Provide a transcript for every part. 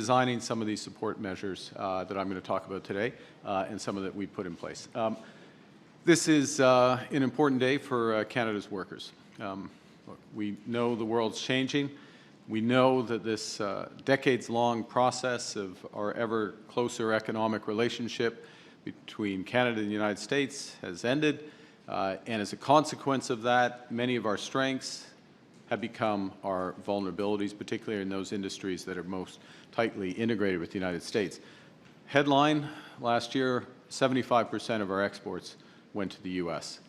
designing some of these support measures that I'm going to talk about today and some of that we put in place. This is an important day for Canada's workers. Look, we know the world's changing. We know that this decades-long process of our ever closer economic relationship between Canada and the United States has ended, and as a consequence of that, many of our strengths have become our vulnerabilities, particularly in those industries that are most tightly integrated with the United States. Headline, last year, 75% of our exports went to the U.S.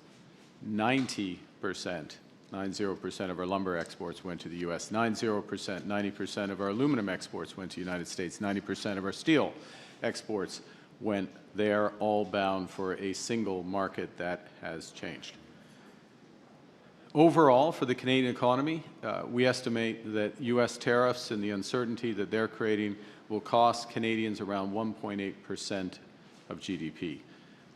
90%, 90% of our lumber exports went to the U.S. 90% of our aluminum exports went to the United States. 90% of our steel exports went there, all bound for a single market that has changed. Overall, for the Canadian economy, we estimate that U.S. tariffs and the uncertainty that they're creating will cost Canadians around 1.8% of GDP.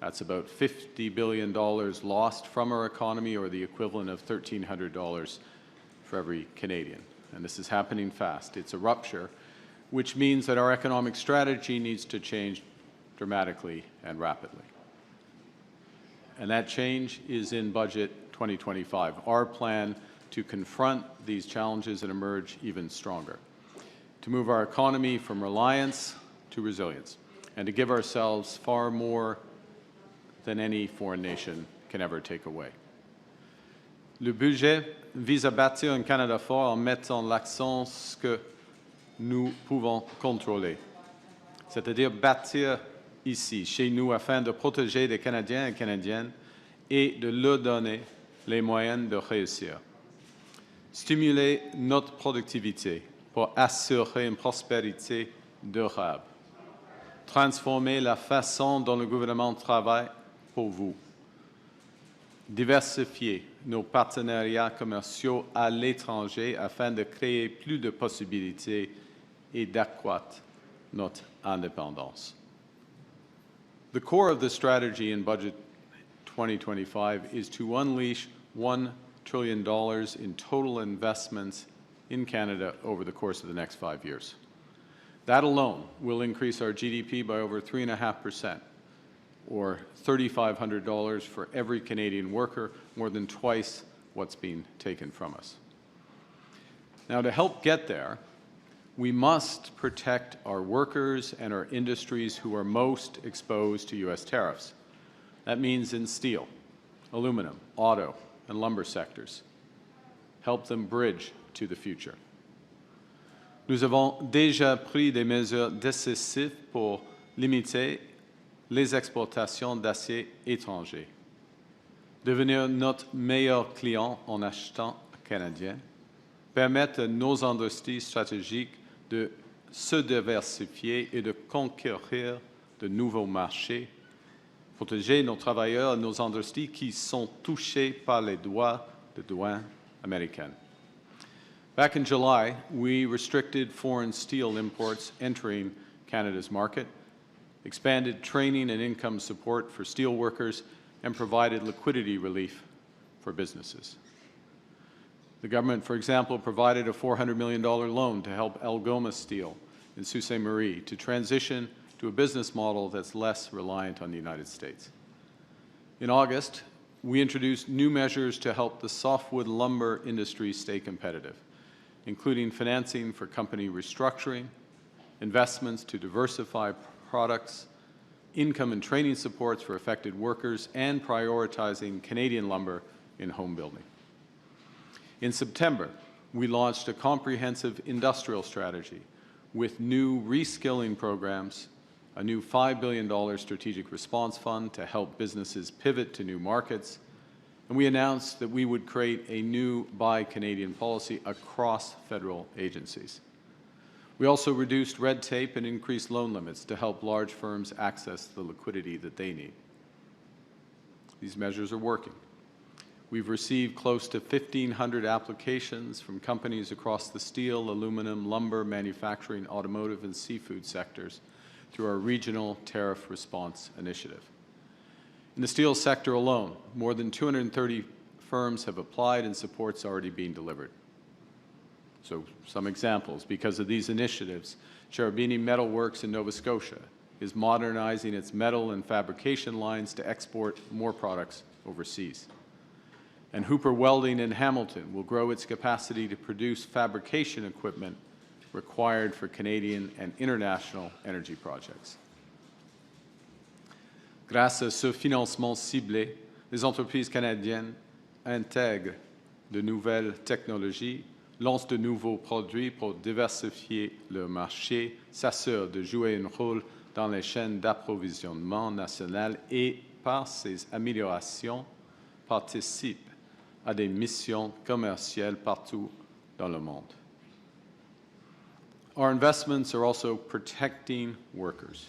That's about $50 billion lost from our economy, or the equivalent of $1,300 for every Canadian. And this is happening fast. It's a rupture, which means that our economic strategy needs to change dramatically and rapidly. And that change is in Budget 2025, our plan to confront these challenges and emerge even stronger, to move our economy from reliance to resilience, and to give ourselves far more than any foreign nation can ever take away. Le budget vise à bâtir un Canada fort en mettant l'accent sur ce que nous pouvons contrôler, c'est-à-dire bâtir ici, chez nous, afin de protéger les Canadiens et Canadiennes et de leur donner les moyens de réussir. Stimuler notre productivité pour assurer une prospérité durable. Transformer la façon dont le gouvernement travaille pour vous. Diversifier nos partenariats commerciaux à l'étranger afin de créer plus de possibilités et d'accroître notre indépendance. The core of the strategy in Budget 2025 is to unleash $1 trillion in total investments in Canada over the course of the next 5 years. That alone will increase our GDP by over 3.5%, or $3,500 for every Canadian worker, more than twice what's being taken from us. Now, to help get there, we must protect our workers and our industries who are most exposed to U.S. tariffs. That means in steel, aluminum, auto, and lumber sectors. Help them bridge to the future. Nous avons déjà pris des mesures décisives pour limiter les exportations d'acier étranger, devenir notre meilleur client en achetant canadien, permettre à nos industries stratégiques de se diversifier et de conquérir de nouveaux marchés, protéger nos travailleurs et nos industries qui sont touchés par les droits de douane américaines. Back in July, we restricted foreign steel imports entering Canada's market, expanded training and income support for steel workers, and provided liquidity relief for businesses. The government, for example, provided a $400 million loan to help Algoma Steel in Sault Ste. Marie to transition to a business model that's less reliant on the United States. In August, we introduced new measures to help the softwood lumber industry stay competitive, including financing for company restructuring, investments to diversify products, income and training supports for affected workers, and prioritizing Canadian lumber in home building. In September, we launched a comprehensive industrial strategy with new reskilling programs, a new $5 billion strategic response fund to help businesses pivot to new markets, and we announced that we would create a new Buy Canadian policy across federal agencies. We also reduced red tape and increased loan limits to help large firms access the liquidity that they need. These measures are working. We've received close to 1,500 applications from companies across the steel, aluminum, lumber, manufacturing, automotive, and seafood sectors through our Regional Tariff Response Initiative. In the steel sector alone, more than 230 firms have applied and support's already being delivered. So some examples. Because of these initiatives, Cherubini Metal Works in Nova Scotia is modernizing its metal and fabrication lines to export more products overseas. And Hooper Welding in Hamilton will grow its capacity to produce fabrication equipment required for Canadian and international energy projects. Grâce à ce financement ciblé, les entreprises canadiennes intègrent de nouvelles technologies, lancent de nouveaux produits pour diversifier leur marché, s'assurent de jouer un rôle dans les chaînes d'approvisionnement nationales et, par ces améliorations, participent à des missions commerciales partout dans le monde. Our investments are also protecting workers,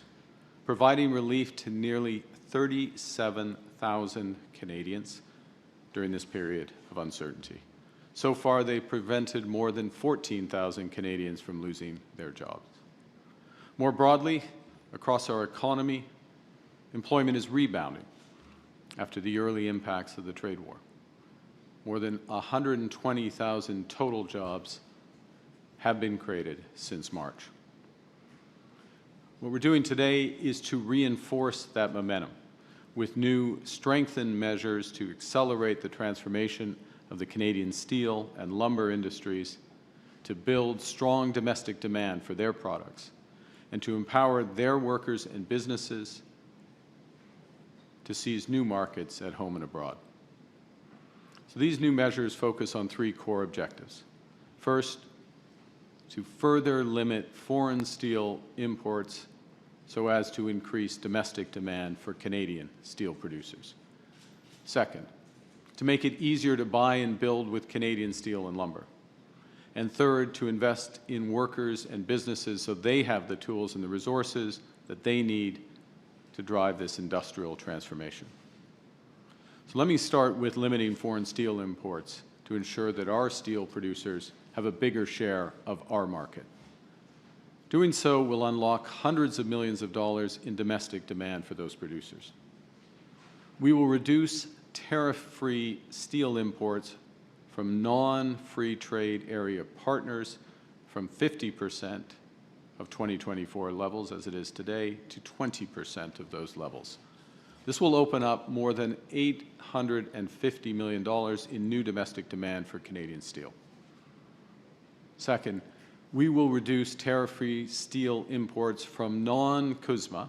providing relief to nearly 37,000 Canadians during this period of uncertainty. So far, they've prevented more than 14,000 Canadians from losing their jobs. More broadly, across our economy, employment is rebounding after the early impacts of the trade war. More than 120,000 total jobs have been created since March. What we're doing today is to reinforce that momentum with new strengthened measures to accelerate the transformation of the Canadian steel and lumber industries, to build strong domestic demand for their products, and to empower their workers and businesses to seize new markets at home and abroad. So these new measures focus on three core objectives. First, to further limit foreign steel imports so as to increase domestic demand for Canadian steel producers. Second, to make it easier to buy and build with Canadian steel and lumber. And third, to invest in workers and businesses so they have the tools and the resources that they need to drive this industrial transformation. So let me start with limiting foreign steel imports to ensure that our steel producers have a bigger share of our market. Doing so will unlock hundreds of millions of dollars in domestic demand for those producers. We will reduce tariff-free steel imports from non-free trade area partners from 50% of 2024 levels, as it is today, to 20% of those levels. This will open up more than $850 million in new domestic demand for Canadian steel. Second, we will reduce tariff-free steel imports from non-CUSMA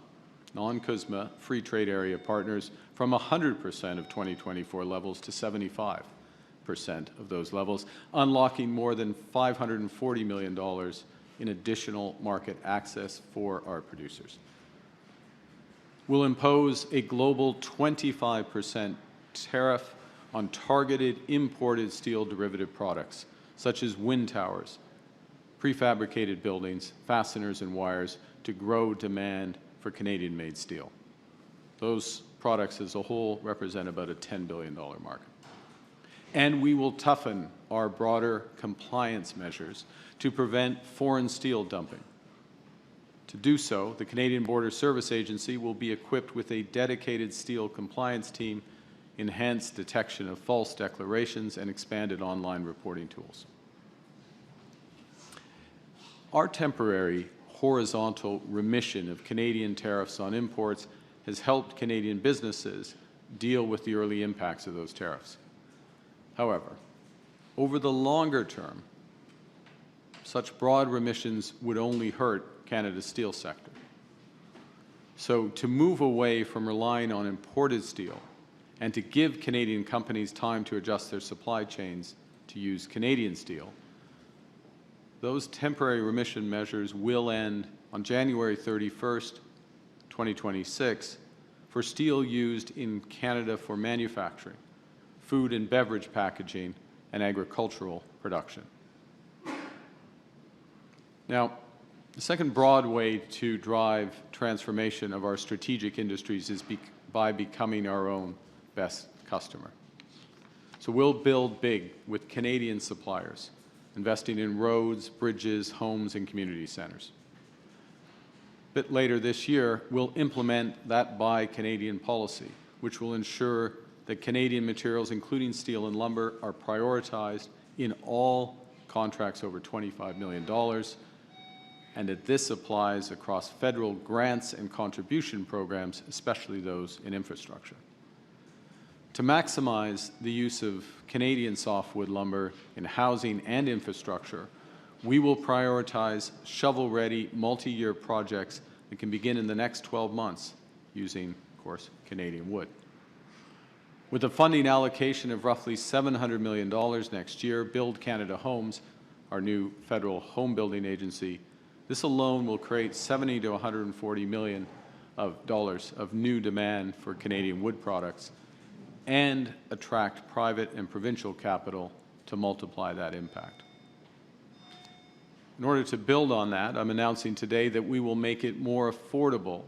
free trade area partners from 100% of 2024 levels to 75% of those levels, unlocking more than $540 million in additional market access for our producers. We'll impose a global 25% tariff on targeted imported steel derivative products, such as wind towers, prefabricated buildings, fasteners, and wires, to grow demand for Canadian-made steel. Those products as a whole represent about a $10 billion market. And we will toughen our broader compliance measures to prevent foreign steel dumping. To do so, the Canadian Border Service Agency will be equipped with a dedicated steel compliance team, enhanced detection of false declarations, and expanded online reporting tools. Our temporary horizontal remission of Canadian tariffs on imports has helped Canadian businesses deal with the early impacts of those tariffs. However, over the longer term, such broad remissions would only hurt Canada's steel sector. So to move away from relying on imported steel and to give Canadian companies time to adjust their supply chains to use Canadian steel, those temporary remission measures will end on January 31st, 2026, for steel used in Canada for manufacturing, food and beverage packaging, and agricultural production. Now, the second broad way to drive transformation of our strategic industries is by becoming our own best customer. So we'll build big with Canadian suppliers, investing in roads, bridges, homes, and community centers. A bit later this year, we'll implement that Buy Canadian policy, which will ensure that Canadian materials, including steel and lumber, are prioritized in all contracts over $25 million, and that this applies across federal grants and contribution programs, especially those in infrastructure. To maximize the use of Canadian softwood lumber in housing and infrastructure, we will prioritize shovel-ready, multi-year projects that can begin in the next 12 months using, of course, Canadian wood. With a funding allocation of roughly $700 million next year, Build Canada Homes, our new federal home building agency, this alone will create $70 to $140 million of new demand for Canadian wood products and attract private and provincial capital to multiply that impact. In order to build on that, I'm announcing today that we will make it more affordable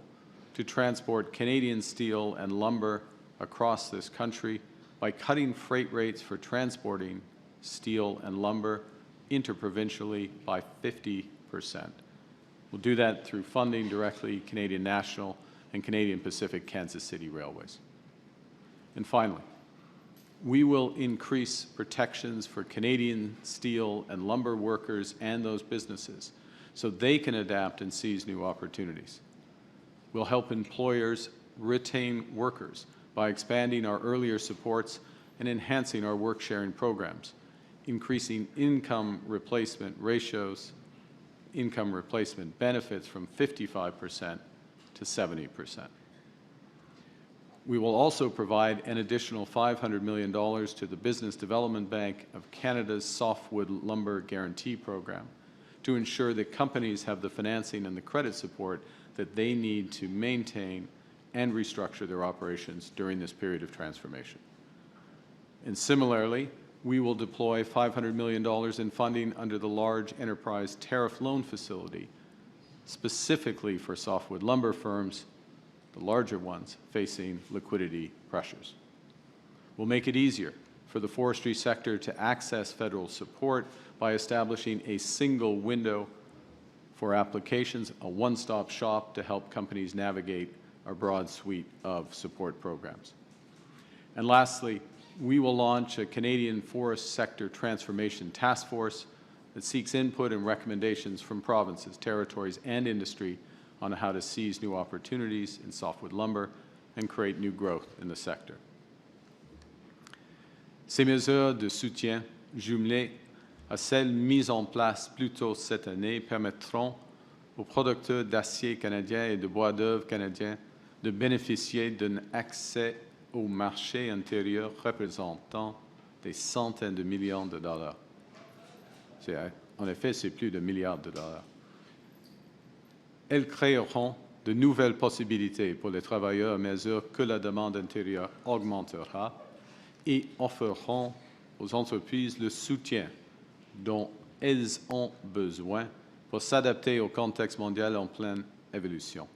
to transport Canadian steel and lumber across this country by cutting freight rates for transporting steel and lumber interprovincially by 50%. We'll do that through funding directly Canadian National and Canadian Pacific Kansas City Railways. And finally, we will increase protections for Canadian steel and lumber workers and those businesses so they can adapt and seize new opportunities. We'll help employers retain workers by expanding our earlier supports and enhancing our work-sharing programs, increasing income replacement ratios, income replacement benefits from 55% to 70%. We will also provide an additional $500 million to the Business Development Bank of Canada's Softwood Lumber Guarantee Program to ensure that companies have the financing and the credit support that they need to maintain and restructure their operations during this period of transformation. And similarly, we will deploy $500 million in funding under the Large Enterprise Tariff Loan Facility, specifically for softwood lumber firms, the larger ones facing liquidity pressures. We'll make it easier for the forestry sector to access federal support by establishing a single window for applications, a one-stop shop to help companies navigate our broad suite of support programs. And lastly, we will launch a Canadian Forest Sector Transformation Task Force that seeks input and recommendations from provinces, territories, and industry on how to seize new opportunities in softwood lumber and create new growth in the sector. Ces mesures de soutien, jumelées à celles mises en place plus tôt cette année, permettront aux producteurs d'acier canadiens et de bois d'œuvre canadiens de bénéficier d'un accès au marché intérieur représentant des centaines de millions de dollars. En effet, c'est plus de milliards de dollars. Elles créeront de nouvelles possibilités pour les travailleurs à mesure que la demande intérieure augmentera et offriront aux entreprises le soutien dont elles ont besoin pour s'adapter au contexte mondial en pleine évolution.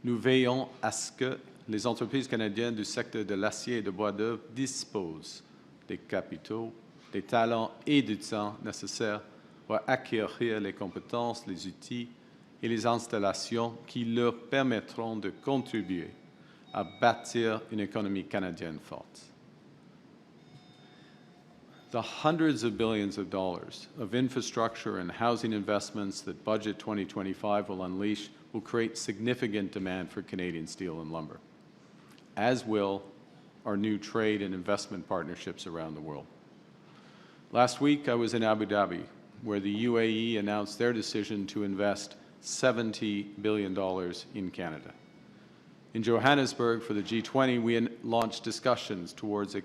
Nous veillons à ce que les entreprises canadiennes du secteur de l'acier et de bois d'œuvre disposent des capitaux, des talents et du temps nécessaires pour acquérir les compétences, les outils et les installations qui leur permettront de contribuer à bâtir une économie canadienne forte. The hundreds of billions of dollars of infrastructure and housing investments that Budget 2025 will unleash will create significant demand for Canadian steel and lumber, as will our new trade and investment partnerships around the world. Last week, I was in Abu Dhabi, where the UAE announced their decision to invest $70 billion in Canada. In Johannesburg, for the G20, we launched discussions towards a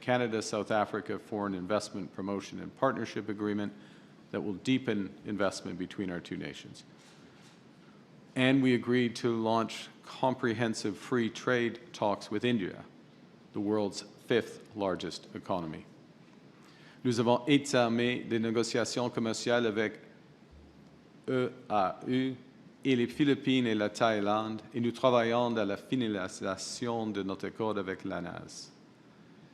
Canada-South Africa Foreign Investment Promotion and Partnership Agreement that will deepen investment between our two nations. And we agreed to launch comprehensive free trade talks with India, the world's fifth largest economy. Nous avons entamé des négociations commerciales avec EAU et les Philippines et la Thaïlande, et nous travaillons à la finalisation de notre accord avec l'ANAS.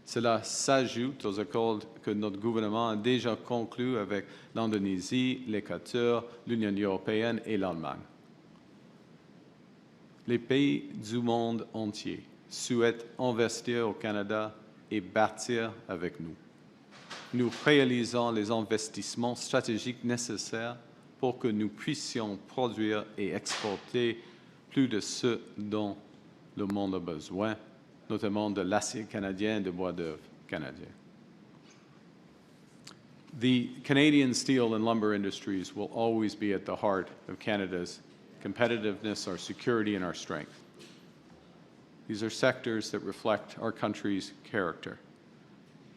Cela s'ajoute aux accords que notre gouvernement a déjà conclus avec l'Indonésie, l'Équateur, l'Union européenne et l'Allemagne. Les pays du monde entier souhaitent investir au Canada et bâtir avec nous. nous réalisons les investissements stratégiques nécessaires pour que nous puissions produire et exporter plus de ce dont le monde a besoin, notamment de l'acier canadien et de bois d'œuvre canadien. The Canadian steel and lumber industries will always be at the heart of Canada's competitiveness, our security, and our strength. These are sectors that reflect our country's character,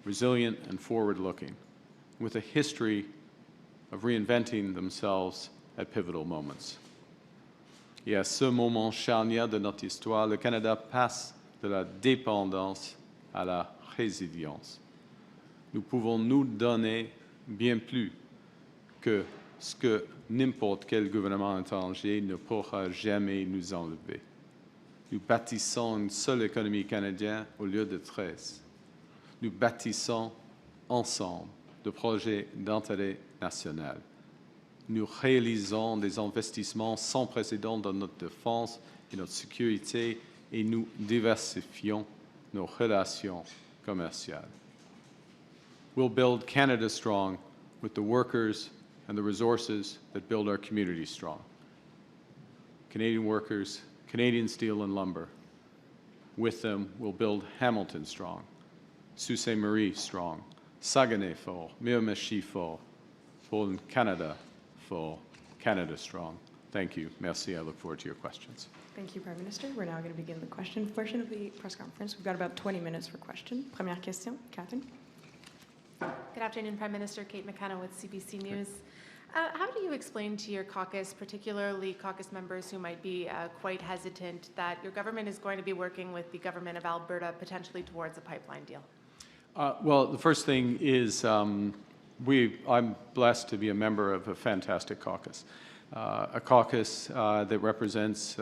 resilient and forward-looking, with a history of reinventing themselves at pivotal moments. Et à ce moment charnière de notre histoire, le Canada passe de la dépendance à la résilience. Nous pouvons nous donner bien plus que ce que n'importe quel gouvernement étranger ne pourra jamais nous enlever. Nous bâtissons une seule économie canadienne au lieu de 13. Nous bâtissons ensemble des projets d'intérêt national. Nous réalisons des investissements sans précédent dans notre défense et notre sécurité et nous diversifions nos relations commerciales. We'll build Canada strong with the workers and the resources that build our community strong. Canadian workers, Canadian steel and lumber. With them, we'll build Hamilton strong, Sault Ste. Marie strong, Saguenay fort, Miramichi fort, pour Canada fort, Canada strong. Thank you. Merci. I look forward to your questions. Thank you, Prime Minister. We're now going to begin the question portion of the press conference. We've got about 20 minutes for question. Première question, Catherine. Good afternoon, Prime Minister. Kate McKenna with CBC News. How do you explain to your caucus, particularly caucus members who might be quite hesitant, that your government is going to be working with the government of Alberta potentially towards a pipeline deal? Well, the first thing is I'm blessed to be a member of a fantastic caucus, a caucus that represents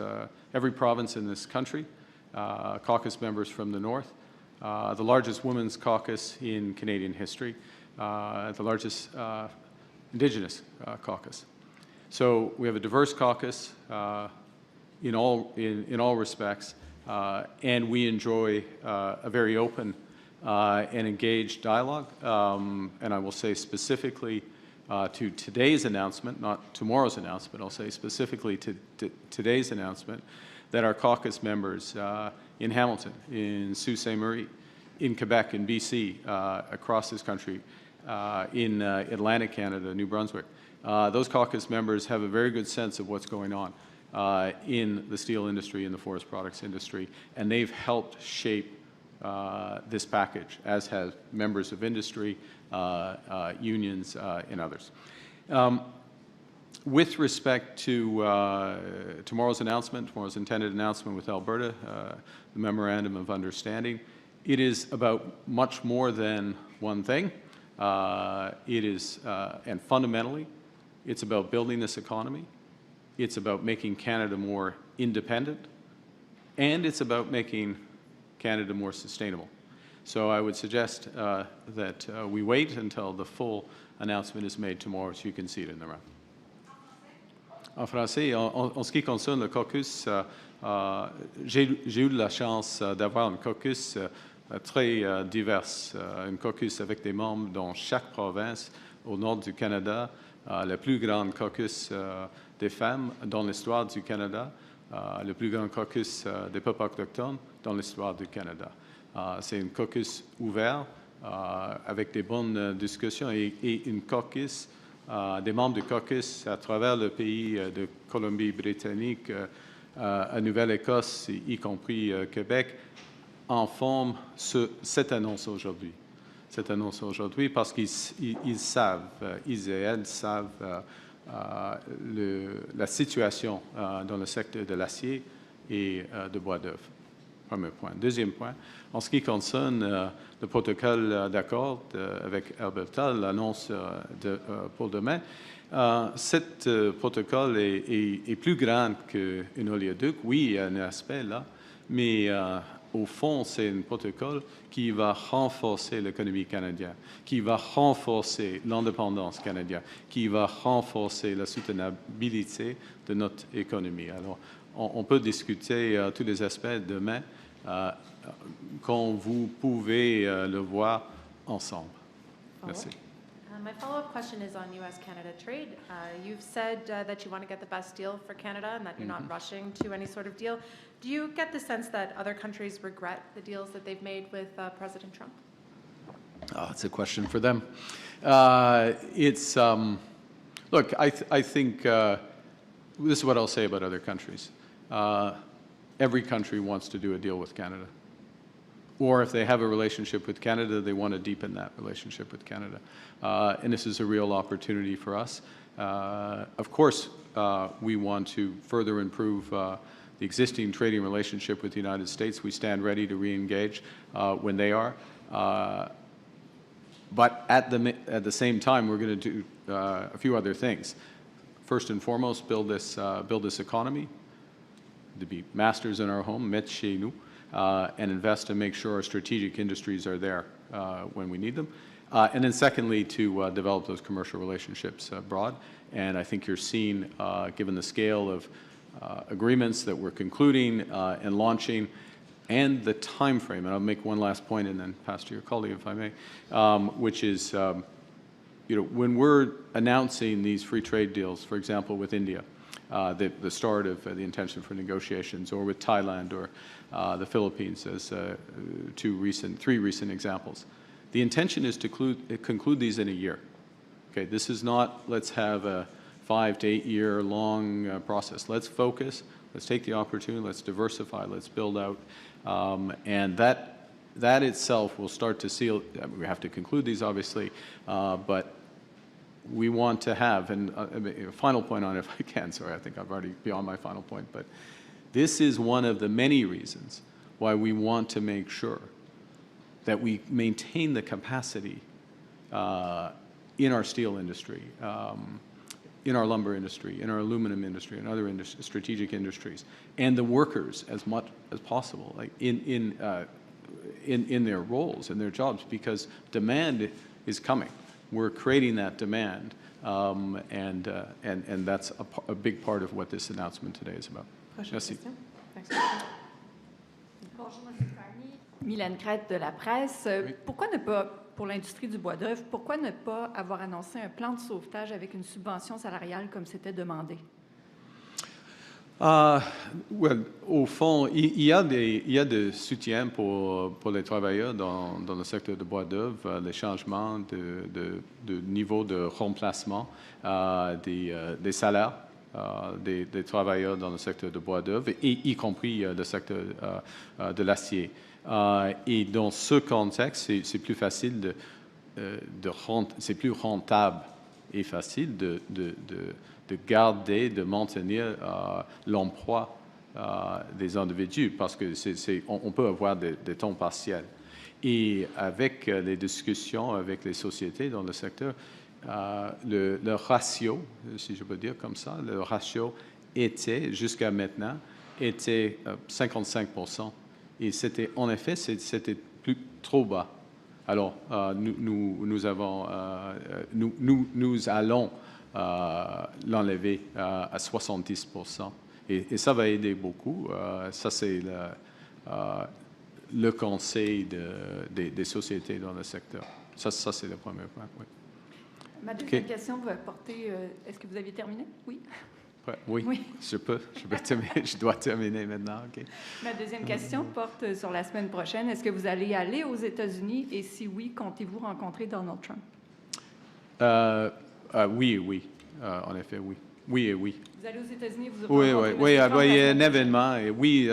every province in this country, caucus members from the north, the largest women's caucus in Canadian history, the largest Indigenous caucus. So we have a diverse caucus in all respects, and we enjoy a very open and engaged dialogue. And I will say specifically to today's announcement, not tomorrow's announcement, I'll say specifically to today's announcement, that our caucus members in Hamilton, in Sault Ste. Marie, in Quebec, in BC, across this country, in Atlantic Canada, New Brunswick, those caucus members have a very good sense of what's going on in the steel industry, in the forest products industry, and they've helped shape this package, as have members of industry, unions, and others. With respect to tomorrow's announcement, tomorrow's intended announcement with Alberta, the Memorandum of Understanding, it is about much more than one thing. It is, and fundamentally, it's about building this economy. It's about making Canada more independent, and it's about making Canada more sustainable. So I would suggest that we wait until the full announcement is made tomorrow, so you can see it in the round. En français, en ce qui concerne le caucus, j'ai eu la chance d'avoir un caucus très divers, un caucus avec des membres dans chaque province au nord du Canada, le plus grand caucus des femmes dans l'histoire du Canada, le plus grand caucus des peuples autochtones dans l'histoire du Canada. C'est un caucus ouvert avec des bonnes discussions et un caucus, des membres du caucus à travers le pays de Colombie-Britannique, à Nouvelle-Écosse, y compris Québec, en forment cette annonce aujourd'hui. Cette annonce aujourd'hui parce qu'ils savent, ils et elles savent la situation dans le secteur de l'acier et de bois d'œuvre. Premier point. Deuxième point, en ce qui concerne le protocole d'accord avec Alberta, l'annonce pour demain, ce protocole est plus grand qu'un oléoduc. Oui, il y a un aspect là, mais au fond, c'est un protocole qui va renforcer l'économie canadienne, qui va renforcer l'indépendance canadienne, qui va renforcer la soutenabilité de notre économie. Alors, on peut discuter tous les aspects demain quand vous pouvez le voir ensemble. Merci. My follow-up question is on U.S.-Canada trade. You've said that you want to get the best deal for Canada and that you're not rushing to any sort of deal. Do you get the sense that other countries regret the deals that they've made with President Trump? It's a question for them. Look, I think this is what I'll say about other countries. Every country wants to do a deal with Canada. Or if they have a relationship with Canada, they want to deepen that relationship with Canada. And this is a real opportunity for us. Of course, we want to further improve the existing trading relationship with the United States. We stand ready to re-engage when they are. But at the same time, we're going to do a few other things. First and foremost, build this economy, to be masters in our home, maîtres chez nous, and invest to make sure our strategic industries are there when we need them. And then secondly, to develop those commercial relationships abroad. And I think you're seeing, given the scale of agreements that we're concluding and launching, and the time frame, and I'll make one last point and then pass to your colleague, if I may, which is, when we're announcing these free trade deals, for example, with India, the start of the intention for negotiations, or with Thailand or the Philippines as three recent examples. The intention is to conclude these in a year. Okay, this is not, let's have a 5 to 8 year long process. Let's focus, let's take the opportunity, let's diversify, let's build out. And that itself will start to seal, we have to conclude these obviously, but we want to have, and a final point on it if I can, sorry, I think I've already beyond my final point, but this is one of the many reasons why we want to make sure that we maintain the capacity in our steel industry, in our lumber industry, in our aluminum industry, and other strategic industries, and the workers as much as possible, like in their roles, in their jobs, because demand is coming. We're creating that demand, and that's a big part of what this announcement today is about. Merci. Bonjour, M. Carney. Mylène Crête de la presse. Pourquoi ne pas, pour l'industrie du bois d'œuvre, pourquoi ne pas avoir annoncé un plan de sauvetage avec une subvention salariale comme c'était demandé? Au fond, il y a des soutiens pour les travailleurs dans le secteur de bois d'œuvre, les changements de niveau de remplacement des salaires des travailleurs dans le secteur de bois d'œuvre, y compris le secteur de l'acier. Et dans ce contexte, c'est plus facile c'est plus rentable et facile de garder, de maintenir l'emploi des individus, parce que on peut avoir des temps partiels. Et avec les discussions avec les sociétés dans le secteur, le ratio, si je peux dire comme ça, le ratio était, jusqu'à maintenant, était 55%. Et c'était, en effet, c'était trop bas. Alors, nous allons l'enlever à 70%. Et ça va aider beaucoup. Ça, c'est le conseil des sociétés dans le secteur. Ça c'est le premier point. Oui. Ma deuxième question va porter... Est-ce que vous aviez terminé? Oui. Oui. Je dois terminer maintenant. Okay. Ma deuxième question porte sur la semaine prochaine. Est-ce que vous allez aller aux États-Unis? Et si oui, comptez-vous rencontrer Donald Trump? Oui. En effet, oui. Oui et oui. Vous allez aux États-Unis, vous Oui, il y a un événement. Et oui,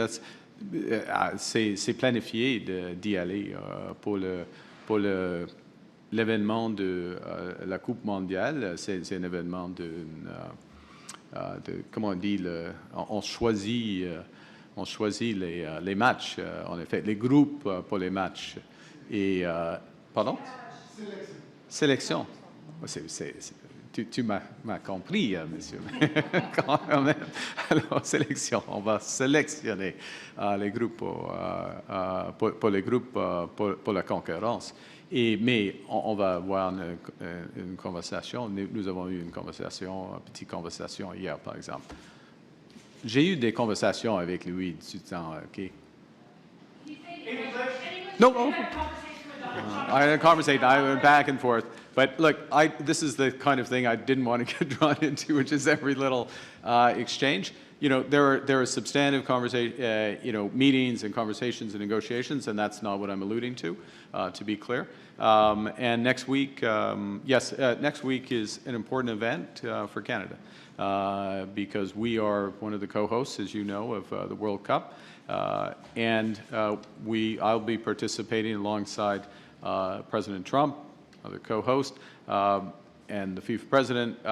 c'est planifié d'y aller pour l'événement de la Coupe mondiale. C'est un événement comment on dit, on choisit les matchs, en effet, les groupes pour les matchs. Et, pardon? Sélection. Tu m'as compris, monsieur. Quand même. Alors, sélection. On va sélectionner les groupes pour les groupes pour la concurrence. Mais on va avoir une conversation. Nous avons eu une petite conversation hier, par exemple. J'ai eu des conversations avec lui du temps, OK? No. I had a conversation. I went back and forth. But look, this is the kind of thing I didn't want to get drawn into, which is every little exchange. You know, there are substantive meetings and conversations and negotiations, and that's not what I'm alluding to be clear. And next week, next week is an important event for Canada because we are one of the co-hosts, as you know, of the World Cup. And I'll be participating alongside President Trump, other co-host, and the FIFA president.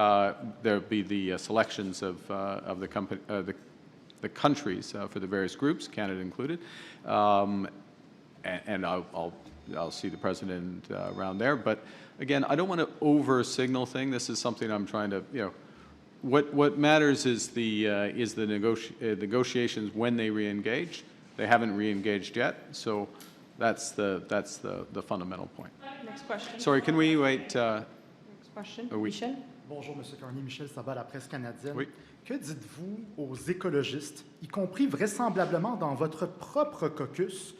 There'll be the selections of the countries for the various groups, Canada included, and I'll see the president around there. But again, I don't want to over-signal thing. This is something I'm trying to, you know, what matters is the negotiations when they re-engage. They haven't re-engaged yet, so that's the fundamental point. Next question. Sorry, can we wait? Next question. Oui. Michel? Bonjour, M. Carnier. Michel Sabat, la presse canadienne. Oui. Que dites-vous aux écologistes, y compris vraisemblablement dans votre propre caucus,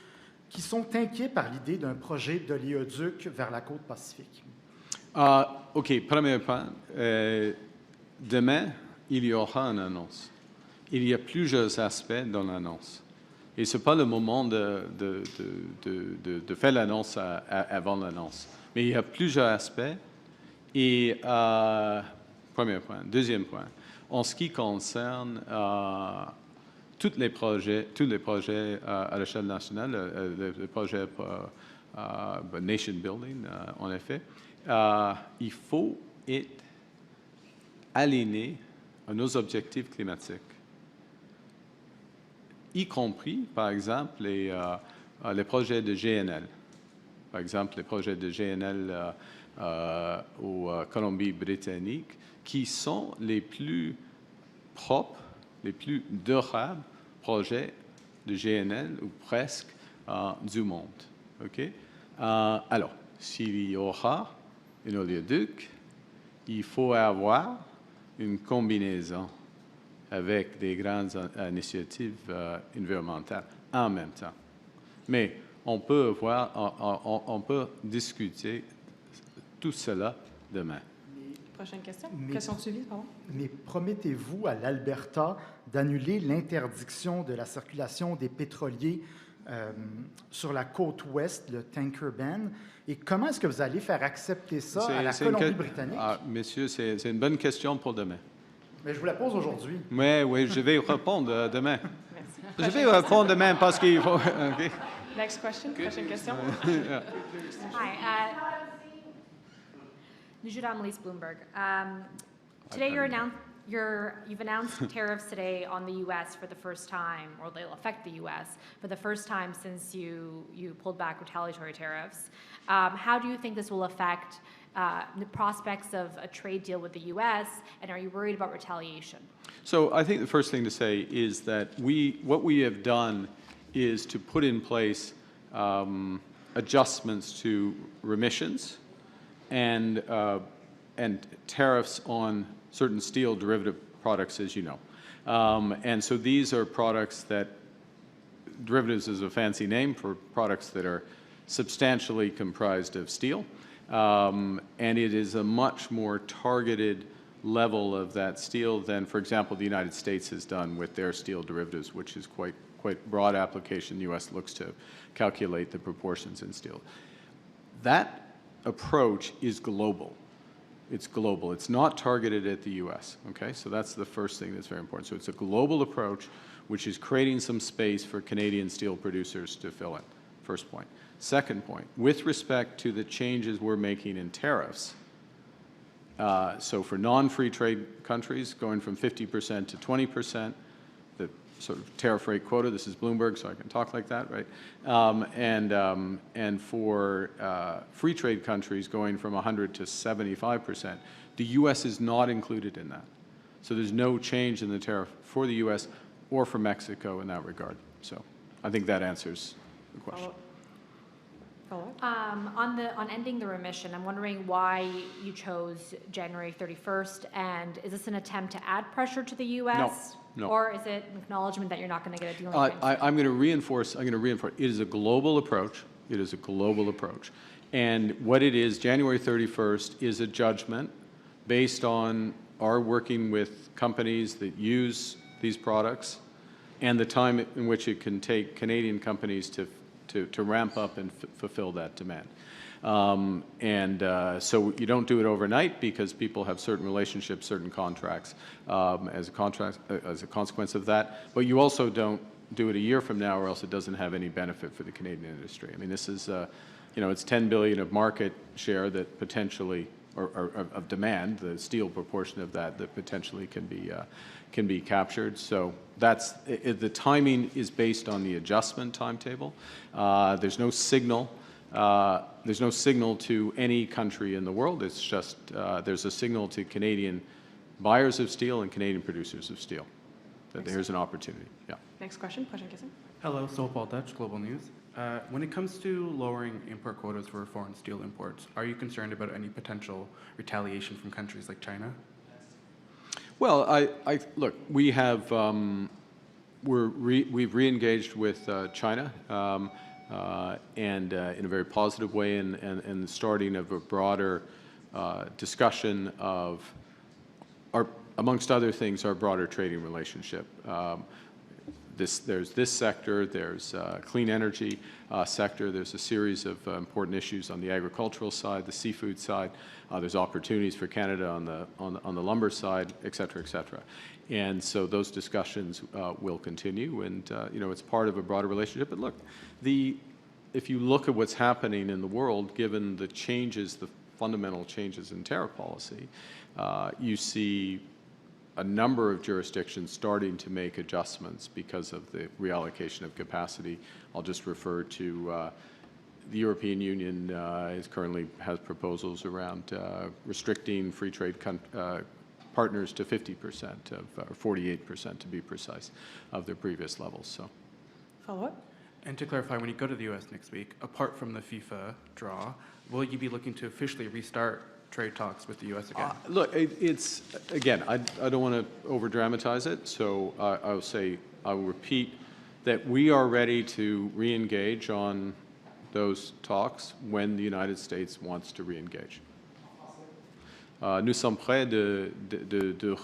qui sont inquiets par l'idée d'un projet d'oléoduc vers la côte Pacifique? OK, premier point. Demain, il y aura une annonce. Il y a plusieurs aspects dans l'annonce. Et ce n'est pas le moment de faire l'annonce avant l'annonce. Mais il y a plusieurs aspects. Et premier point. Deuxième point. En ce qui concerne tous les projets à l'échelle nationale, les projets nation building, en effet, il faut être aligné à nos objectifs climatiques, y compris, par exemple, les projets de GNL. Par exemple, les projets de GNL au Colombie-Britannique, qui sont les plus propres, les plus durables projets de GNL, ou presque, du monde. Okay? Alors, s'il y aura un oléoduc, il faut avoir une combinaison avec des grandes initiatives environnementales en même temps. Mais on peut discuter tout cela demain. Prochaine question. Question suivie, pardon. Mais promettez-vous à l'Alberta d'annuler l'interdiction de la circulation des pétroliers sur la côte ouest, le tanker ban? Et comment est-ce que vous allez faire accepter ça à la Colombie-Britannique? Monsieur, c'est une bonne question pour demain. Mais je vous la pose aujourd'hui. Oui, je vais répondre demain. Merci. Je vais répondre demain parce qu'il faut... Okay. Next question. Prochaine question. Hi. Nujudam Elise Bloomberg. Today you've announced tariffs today on the U.S. for the first time, or they'll affect the U.S. for the first time since you pulled back retaliatory tariffs. How do you think this will affect the prospects of a trade deal with the U.S., and are you worried about retaliation? So I think the first thing to say is that what we have done is to put in place adjustments to remissions and tariffs on certain steel derivative products, as you know. And so these are products that, derivatives is a fancy name for products that are substantially comprised of steel. And it is a much more targeted level of that steel than, for example, the United States has done with their steel derivatives, which is quite broad application. The U.S. looks to calculate the proportions in steel. That approach is global. It's global. It's not targeted at the U.S., okay? So that's the first thing that's very important. So it's a global approach which is creating some space for Canadian steel producers to fill in, first point. Second point, with respect to the changes we're making in tariffs, so for non-free trade countries, going from 50% to 20%, the sort of tariff rate quota, this is Bloomberg, so I can talk like that, right? And for free trade countries, going from 100 to 75%, the U.S. is not included in that. So there's no change in the tariff for the U.S. or for Mexico in that regard. So I think that answers the question. On ending the remission, I'm wondering why you chose January 31st, and is this an attempt to add pressure to the U.S.? No. Or is it an acknowledgement that you're not going to get a deal? I'm going to reinforce. It is a global approach. It is a global approach, And what it is, January 31st, is a judgment based on our working with companies that use these products and the time in which it can take Canadian companies to ramp up and fulfill that demand. So you don't do it overnight because people have certain relationships, certain contracts as a consequence of that. But you also don't do it a year from now, or else it doesn't have any benefit for the Canadian industry. I mean, this is, it's $10 billion of market share that potentially, or of demand, the steel proportion of that potentially can be captured. So that's the timing is based on the adjustment timetable. There's no signal. There's no signal to any country in the world. It's just there's a signal to Canadian buyers of steel and Canadian producers of steel that there's an opportunity. Yeah. Next question. Prochaine question. Hello, Paul Dutch, Global News. When it comes to lowering import quotas for foreign steel imports, are you concerned about any potential retaliation from countries like China? Well, look, we have we've re-engaged with China. And in a very positive way, and the starting of a broader discussion of, amongst other things, our broader trading relationship. There's this sector, there's clean energy sector, there's a series of important issues on the agricultural side, the seafood side, there's opportunities for Canada on the lumber side, et cetera, et cetera. And so those discussions will continue, and it's part of a broader relationship. But look, if you look at what's happening in the world, given the changes, the fundamental changes in tariff policy, you see a number of jurisdictions starting to make adjustments because of the reallocation of capacity. I'll just refer to the European Union currently has proposals around restricting free trade partners to 50% or 48% to be precise, of their previous levels. So, Follow-up? And to clarify, when you go to the U.S. next week, apart from the FIFA draw, will you be looking to officially restart trade talks with the U.S. again? Look, it's, again, I don't want to over-dramatize it, so I will repeat that we are ready to re-engage on those talks when the United States wants to re-engage. Nous sommes prêts de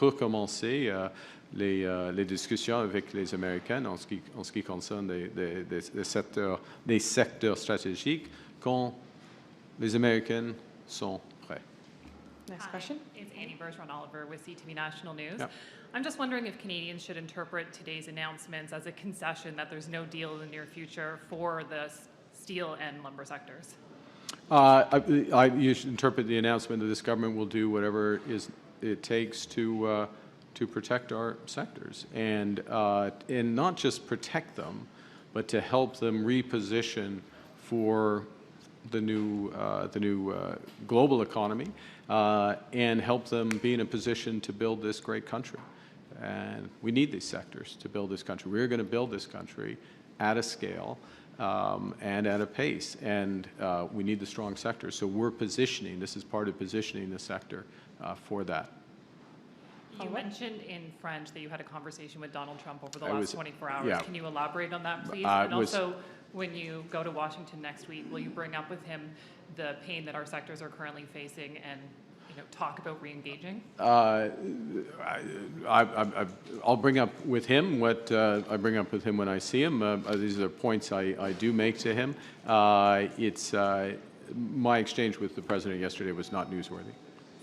recommencer les discussions avec les Américains en ce qui concerne des secteurs stratégiques quand les Américains sont prêts. Next question. It's Annie Bergeron-Oliver with CTV National News. Yep. I'm just wondering if Canadians should interpret today's announcements as a concession that there's no deal in the near future for the steel and lumber sectors. You should interpret the announcement that this government will do whatever it takes to protect our sectors, and not just protect them, but to help them reposition for the new global economy, and help them be in a position to build this great country. And we need these sectors to build this country. We're going to build this country at a scale and at a pace, and we need the strong sectors. So we're positioning, this is part of positioning the sector for that. You mentioned in French that you had a conversation with Donald Trump over the last 24 hours. Yeah. Can you elaborate on that, please? And also, when you go to Washington next week, will you bring up with him the pain that our sectors are currently facing and talk about re-engaging? I'll bring up with him what I bring up with him when I see him. These are points I do make to him. My exchange with the president yesterday was not newsworthy.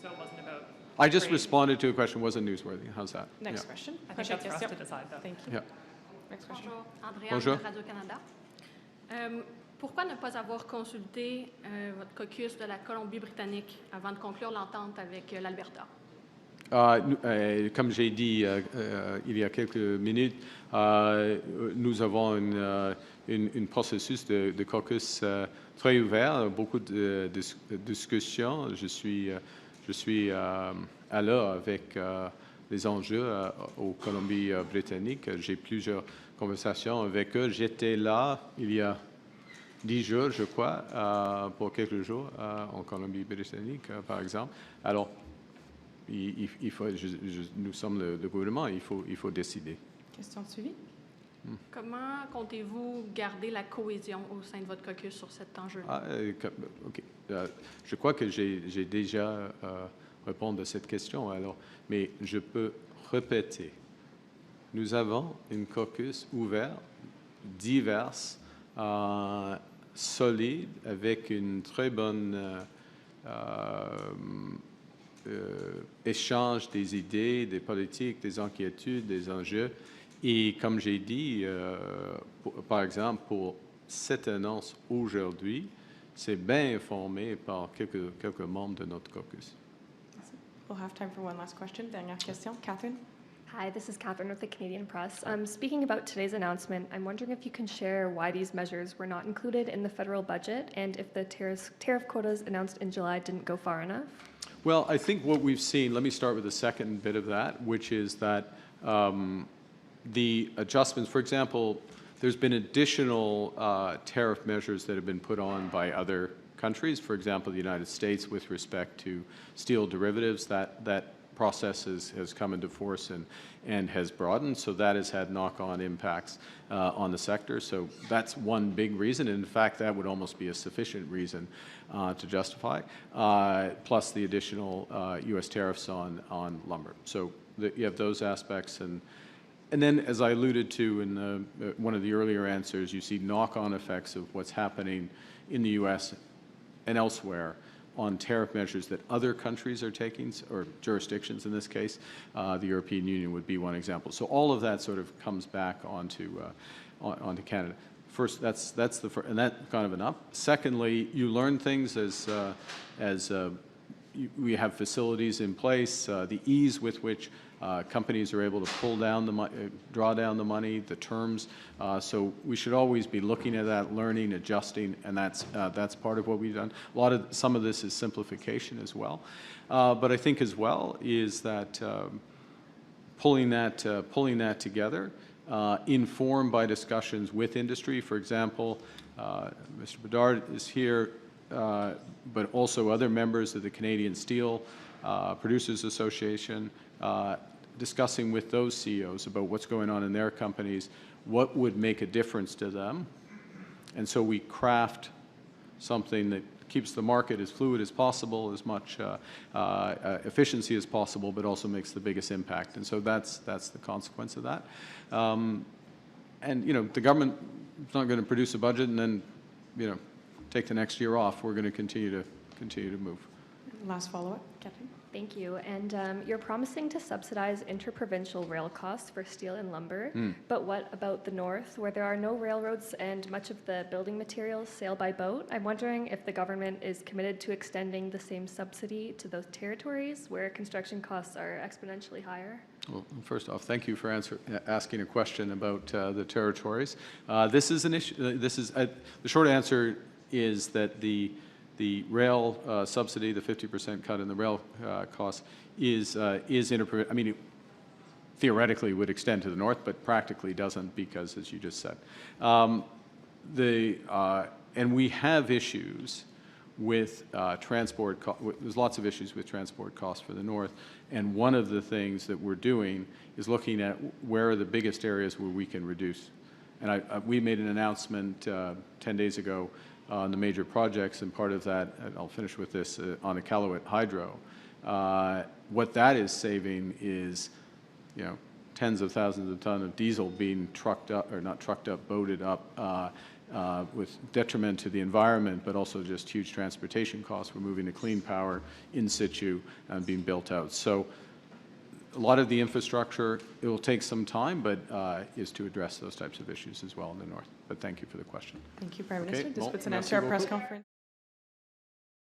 So it wasn't about... I just responded to a question, wasn't newsworthy. How's that? Next question. I think that's for us to decide, though. Thank you. Yeah. Next question. Bonjour, Bonjour. Andréane de Radio-Canada. Pourquoi ne pas avoir consulté votre caucus de la Colombie-Britannique avant de conclure l'entente avec l'Alberta? Comme j'ai dit il y a quelques minutes, nous avons un processus de caucus très ouvert, beaucoup de discussions. Je suis à l'heure avec les enjeux au Colombie-Britannique. J'ai plusieurs conversations avec eux. J'étais là il y a 10 jours, je crois, pour quelques jours en Colombie-Britannique, par exemple. Alors, il faut, nous sommes le gouvernement, il faut décider. Question suivie. Comment comptez-vous garder la cohésion au sein de votre caucus sur cet enjeu-là? OK. Je crois que j'ai déjà répondu à cette question, alors, mais je peux répéter. Nous avons une caucus ouverte, diverse, solide, avec une très bonne échange des idées, des politiques, des inquiétudes, des enjeux. Et comme j'ai dit, par exemple, pour cette annonce aujourd'hui, c'est bien informé par quelques membres de notre caucus. We'll have time for one last question. Dernière question. Catherine? Hi, this is Catherine with the Canadian Press. Speaking about today's announcement, I'm wondering if you can share why these measures were not included in the federal budget and if the tariff quotas announced in July didn't go far enough. Well, I think what we've seen, let me start with the second bit of that, which is that the adjustments, for example, there's been additional tariff measures that have been put on by other countries, for example, the United States with respect to steel derivatives. That process has come into force and has broadened, so that has had knock-on impacts on the sector. So that's one big reason, and in fact, that would almost be a sufficient reason to justify, plus the additional U.S. tariffs on lumber. So you have those aspects, and then, as I alluded to in one of the earlier answers, you see knock-on effects of what's happening in the U.S. and elsewhere on tariff measures that other countries are taking, or jurisdictions in this case. The European Union would be one example. So all of that sort of comes back onto Canada. First, that's the first, and that kind of enough. Secondly, you learn things as we have facilities in place, the ease with which companies are able to pull down the money, draw down the money, the terms. So we should always be looking at that, learning, adjusting, and that's part of what we've done. Some of this is simplification as well, but I think as well is that pulling that together, informed by discussions with industry. For example, Mr. Bedard is here, but also other members of the Canadian Steel Producers Association, discussing with those CEOs about what's going on in their companies, what would make a difference to them. And so we craft something that keeps the market as fluid as possible, as much efficiency as possible, but also makes the biggest impact. And so that's the consequence of that. And, you know, the government is not going to produce a budget and then, you know, take the next year off. We're going to continue to move. Last follow-up, Catherine. Thank you. And you're promising to subsidize interprovincial rail costs for steel and lumber. But what about the north, where there are no railroads and much of the building materials sail by boat? I'm wondering if the government is committed to extending the same subsidy to those territories where construction costs are exponentially higher. Well, first off, thank you for asking a question about the territories. This is an issue. The short answer is that the rail subsidy, the 50% cut in the rail costs, is I mean, it theoretically would extend to the north, but practically doesn't because, as you just said, and we have issues with transport. There's lots of issues with transport costs for the north, and one of the things that we're doing is looking at where are the biggest areas where we can reduce. And we made an announcement 10 days ago on the major projects, and part of that, and I'll finish with this, on the Iqaluit Hydro. What that is saving is, you know, tens of thousands of tons of diesel being trucked up, or not trucked up, boated up, with detriment to the environment, but also just huge transportation costs. We're moving to clean power in situ and being built out. So a lot of the infrastructure, it will take some time, but is to address those types of issues as well in the north. But thank you for the question. Thank you, Prime Minister. Okay, This bon, puts an end merci to our press beaucoup. conference.